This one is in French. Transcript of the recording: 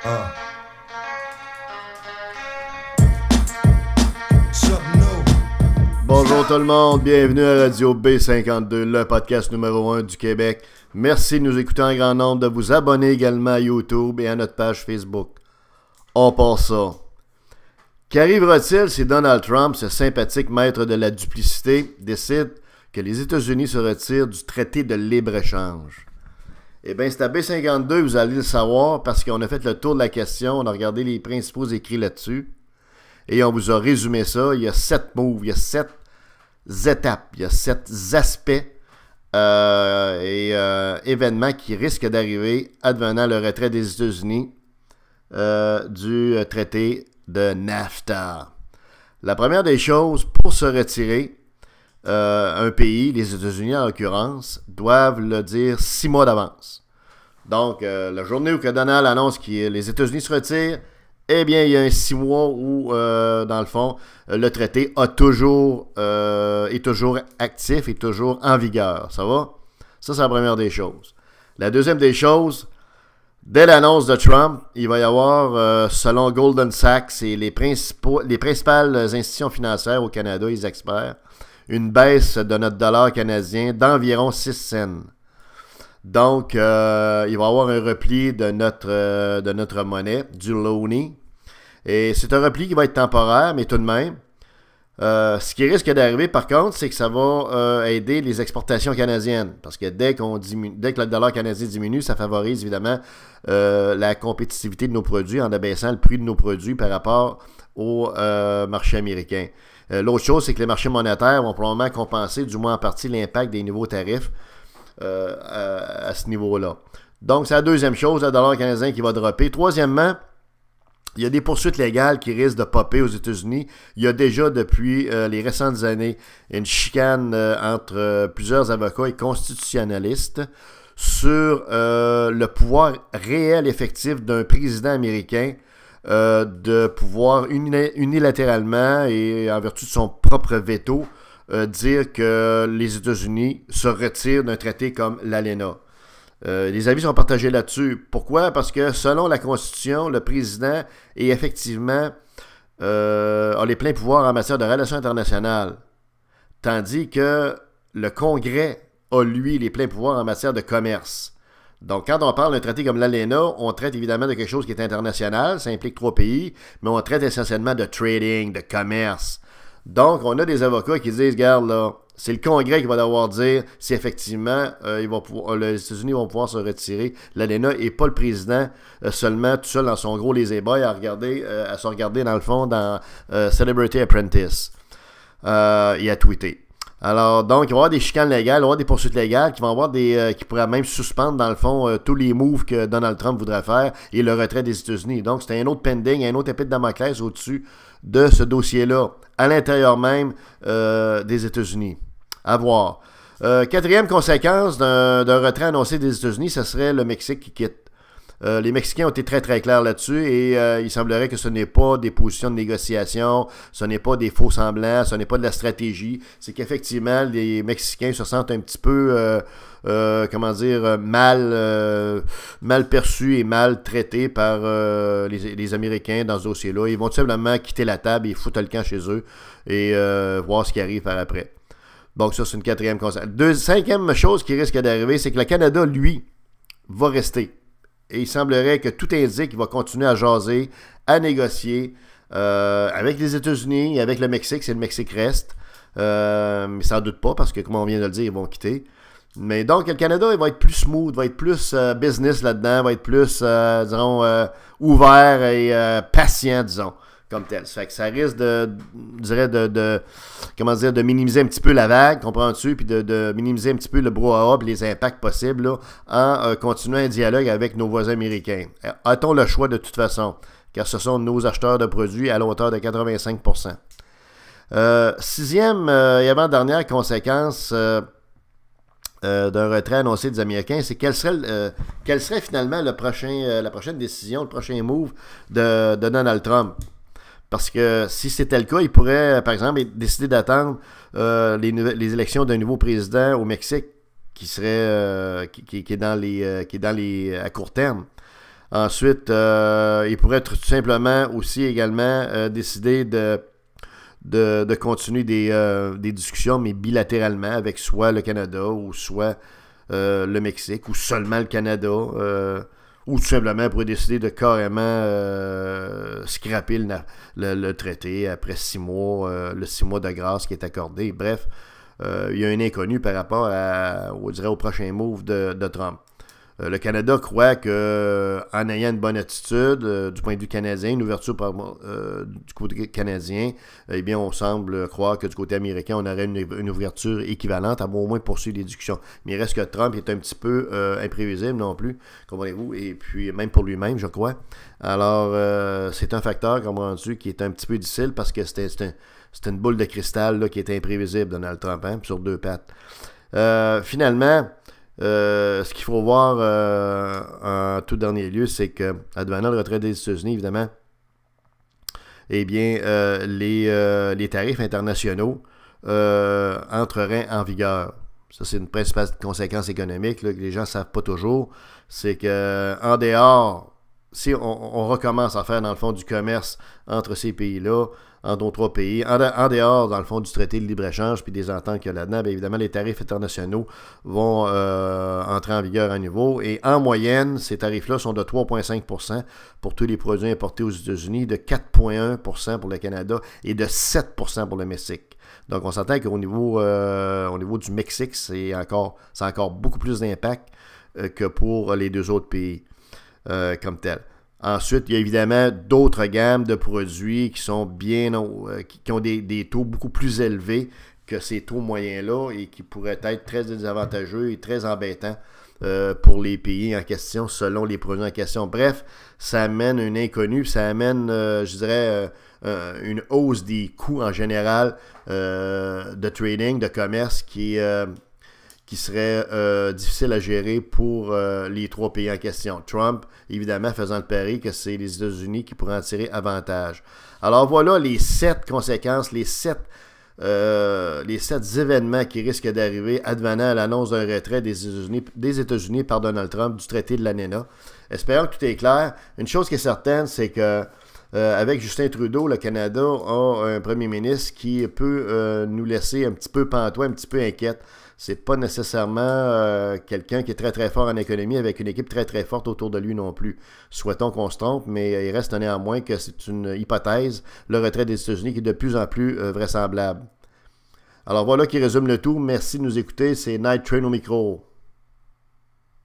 Uh. Something new. Bonjour tout le monde, bienvenue à Radio B52, le podcast numéro 1 du Québec. Merci de nous écouter en grand nombre, de vous abonner également à YouTube et à notre page Facebook. On passe ça. Qu'arrivera-t-il si Donald Trump, ce sympathique maître de la duplicité, décide que les États-Unis se retirent du traité de libre-échange? Eh bien, c'est à B52, vous allez le savoir, parce qu'on a fait le tour de la question, on a regardé les principaux écrits là-dessus, et on vous a résumé ça. Il y a 7 moves, il y a 7 étapes, il y a 7 aspects événements qui risquent d'arriver advenant le retrait des États-Unis du traité de NAFTA. La première des choses, pour se retirer, un pays, les États-Unis en l'occurrence, doivent le dire 6 mois d'avance. Donc, la journée où que Donald annonce que les États-Unis se retirent, eh bien, il y a un 6 mois où, dans le fond, le traité est toujours actif et toujours en vigueur. Ça va? Ça, c'est la première des choses. La deuxième des choses, dès l'annonce de Trump, il va y avoir, selon Goldman Sachs et les principales institutions financières au Canada, les experts, une baisse de notre dollar canadien d'environ 6 cents. Donc, il va y avoir un repli de notre monnaie, du loonie. Et c'est un repli qui va être temporaire, mais tout de même. Ce qui risque d'arriver, par contre, c'est que ça va aider les exportations canadiennes. Parce que dès que le dollar canadien diminue, ça favorise évidemment la compétitivité de nos produits en abaissant le prix de nos produits par rapport au marché américain. L'autre chose, c'est que les marchés monétaires vont probablement compenser, du moins en partie, l'impact des nouveaux tarifs à ce niveau-là. Donc, c'est la deuxième chose, le dollar canadien qui va dropper. Troisièmement, il y a des poursuites légales qui risquent de popper aux États-Unis. Il y a déjà, depuis les récentes années, une chicane entre plusieurs avocats et constitutionnalistes sur le pouvoir réel effectif d'un président américain de pouvoir unilatéralement et en vertu de son propre veto dire que les États-Unis se retirent d'un traité comme l'ALENA. Les avis sont partagés là-dessus. Pourquoi? Parce que selon la Constitution, le président est effectivement a les pleins pouvoirs en matière de relations internationales, tandis que le Congrès a, lui, les pleins pouvoirs en matière de commerce. Donc, quand on parle d'un traité comme l'ALENA, on traite évidemment de quelque chose qui est international, ça implique 3 pays, mais on traite essentiellement de trading, de commerce. Donc, on a des avocats qui disent, regarde là, c'est le Congrès qui va devoir dire si effectivement les États-Unis vont pouvoir se retirer. L'ALENA et pas le président seulement tout seul dans son gros lazy boy à se regarder dans le fond dans Celebrity Apprentice et à tweeter. Alors, donc, il va y avoir des chicanes légales, il va y avoir des poursuites légales qui vont avoir qui pourraient même suspendre, dans le fond, tous les moves que Donald Trump voudrait faire et le retrait des États-Unis. Donc, c'est un autre pending, un autre épée de Damoclès au-dessus de ce dossier-là, à l'intérieur même des États-Unis. À voir. Quatrième conséquence d'un retrait annoncé des États-Unis, ce serait le Mexique qui quitte. Les Mexicains ont été très très clairs là-dessus et il semblerait que ce n'est pas des positions de négociation, ce n'est pas des faux semblants, ce n'est pas de la stratégie. C'est qu'effectivement, les Mexicains se sentent un petit peu, mal perçus et mal traités par les Américains dans ce dossier-là. Ils vont tout simplement quitter la table et foutre le camp chez eux et voir ce qui arrive par après. Donc ça, c'est une quatrième conséquence. Cinquième chose qui risque d'arriver, c'est que le Canada, lui, va rester. Et il semblerait que tout indique qu'il va continuer à jaser, à négocier avec les États-Unis et avec le Mexique, si le Mexique reste. Mais sans doute pas, parce que, comme on vient de le dire, ils vont quitter. Mais donc, le Canada, il va être plus smooth, va être plus business là-dedans, va être plus, ouvert et patient, disons, comme tel. Ça fait que ça risque de minimiser un petit peu la vague, comprends-tu, puis de minimiser un petit peu le brouhaha et les impacts possibles là, en continuant un dialogue avec nos voisins américains. A-t-on le choix de toute façon, car ce sont nos acheteurs de produits à l'auteur de 85%. Sixième et avant-dernière conséquence d'un retrait annoncé des Américains, c'est quel serait finalement la prochaine décision, le prochain move de Donald Trump. Parce que si c'était le cas, il pourrait, par exemple, décider d'attendre les élections d'un nouveau président au Mexique qui est dans les à court terme. Ensuite, il pourrait tout simplement aussi également décider de continuer des discussions, mais bilatéralement, avec soit le Canada ou soit le Mexique, ou seulement le Canada, ou tout simplement pourrait décider de carrément scraper le traité après 6 mois, le 6 mois de grâce qui est accordé. Bref, il y a un inconnu par rapport on dirait, au prochain move de Trump. Le Canada croit qu'en ayant une bonne attitude du point de vue canadien, une ouverture du côté canadien, eh bien, on semble croire que du côté américain, on aurait une ouverture équivalente, à au moins poursuivre les discussions. Mais il reste que Trump est un petit peu imprévisible non plus, comprenez-vous, et puis même pour lui-même, je crois. Alors, c'est un facteur, comme rendu, qui est un petit peu difficile parce que c'était une boule de cristal là, qui était imprévisible, Donald Trump, hein, sur 2 pattes. Finalement, ce qu'il faut voir en tout dernier lieu, c'est que, advenant le retrait des États-Unis, évidemment, eh bien, les tarifs internationaux entreraient en vigueur. Ça, c'est une principale conséquence économique là, que les gens ne savent pas toujours. C'est qu'en dehors, si on recommence à faire, dans le fond, du commerce entre ces pays-là, entre nos 3 pays, en dehors, dans le fond, du traité de libre-échange puis des ententes qu'il y a là-dedans, bien évidemment, les tarifs internationaux vont entrer en vigueur à nouveau. Et en moyenne, ces tarifs-là sont de 3,5% pour tous les produits importés aux États-Unis, de 4,1% pour le Canada et de 7% pour le Mexique. Donc, on s'entend qu'au niveau, du Mexique, ça a encore beaucoup plus d'impact que pour les 2 autres pays comme tels. Ensuite, il y a évidemment d'autres gammes de produits qui sont qui ont des taux beaucoup plus élevés que ces taux moyens-là et qui pourraient être très désavantageux et très embêtants pour les pays en question, selon les produits en question. Bref, ça amène un inconnu, ça amène, je dirais, une hausse des coûts en général de trading, de commerce qui serait difficile à gérer pour les 3 pays en question. Trump, évidemment, faisant le pari que c'est les États-Unis qui pourraient en tirer avantage. Alors voilà les 7 conséquences, les 7 événements qui risquent d'arriver advenant à l'annonce d'un retrait des États-Unis par Donald Trump du traité de l'ANENA. Espérons que tout est clair. Une chose qui est certaine, c'est que avec Justin Trudeau, le Canada a un premier ministre qui peut nous laisser un petit peu pantois, un petit peu inquiète. C'est pas nécessairement quelqu'un qui est très très fort en économie avec une équipe très très forte autour de lui non plus. Souhaitons qu'on se trompe, mais il reste néanmoins que c'est une hypothèse, le retrait des États-Unis qui est de plus en plus vraisemblable. Alors voilà qui résume le tout. Merci de nous écouter. C'est Night Train au micro.